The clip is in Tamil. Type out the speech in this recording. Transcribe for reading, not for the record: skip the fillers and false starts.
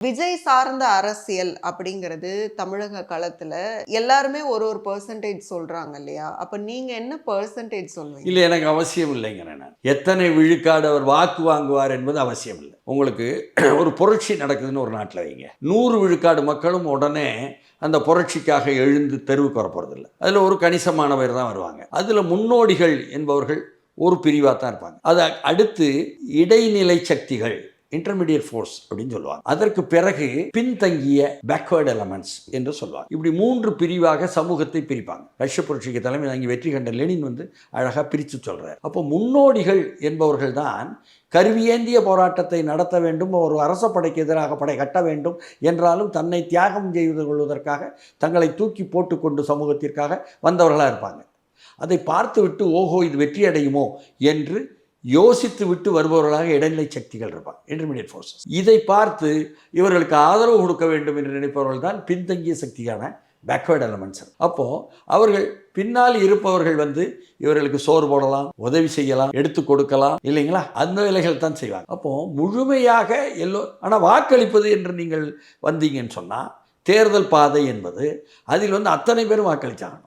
விஜய் சார்ந்த அரசியல் அப்படிங்கிறது தமிழக களத்துல எல்லாருமே ஒரு ஒரு பெர்சன்டேஜ் சொல்றாங்க இல்லையா? அப்ப நீங்க என்ன பெர்சன்டேஜ் சொல்வீங்க? இல்லை, எனக்கு அவசியம் இல்லைங்கிறேன் நான். எத்தனை விழுக்காடு அவர் வாக்கு வாங்குவார் என்பது அவசியம் இல்லை. உங்களுக்கு ஒரு புரட்சி நடக்குதுன்னு ஒரு நாட்டில் வைங்க, 100 விழுக்காடு மக்களும் உடனே அந்த புரட்சிக்காக எழுந்து தெருவுக்கு வரப்போறதில்லை. அதில் ஒரு கணிசமானவர் தான் வருவாங்க. அதில் முன்னோடிகள் என்பவர்கள் ஒரு பிரிவாக தான் இருப்பாங்க. அதை அடுத்து இடைநிலை சக்திகள், இன்டர்மீடியட் ஃபோர்ஸ் அப்படின்னு சொல்லுவாங்க. அதற்கு பிறகு பின்தங்கிய பேக்வேர்டு எலமெண்ட்ஸ் என்று சொல்லுவாங்க. இப்படி 3 பிரிவாக சமூகத்தை பிரிப்பாங்க. ரஷ்ய புரட்சிக்கு தலைமை தாங்கி வெற்றி கண்ட லெனின் அழகாக பிரித்து சொல்றார். அப்போ முன்னோடிகள் என்பவர்கள் தான் கருவியேந்திய போராட்டத்தை நடத்த வேண்டும், ஒரு அரச படைக்கு எதிராக படை கட்ட வேண்டும் என்றாலும் தன்னை தியாகம் செய்து கொள்வதற்காக தங்களை தூக்கி போட்டுக்கொண்டு சமூகத்திற்காக வந்தவர்களாக இருப்பாங்க. அதை பார்த்துவிட்டு ஓஹோ இது வெற்றி அடையுமோ என்று யோசித்து விட்டு வருபவர்களாக இடைநிலை சக்திகள் இருப்பாங்க, இன்டர்மீடியட் ஃபோர்ஸஸ். இதை பார்த்து இவர்களுக்கு ஆதரவு கொடுக்க வேண்டும் என்று நினைப்பவர்கள் தான் பின்தங்கிய சக்தியான பேக்வேர்டு எலமெண்ட்ஸ். அப்போது அவர்கள் பின்னால் இருப்பவர்கள் இவர்களுக்கு சோறு போடலாம், உதவி செய்யலாம், எடுத்து கொடுக்கலாம் இல்லைங்களா, அந்த வேலைகள் தான் செய்வாங்க. அப்போது முழுமையாக ஆனால் வாக்களிப்பது என்று நீங்கள் வந்தீங்கன்னு சொன்னால் தேர்தல் பாதை என்பது அதில் அத்தனை பேரும் வாக்களிச்சாகணும்.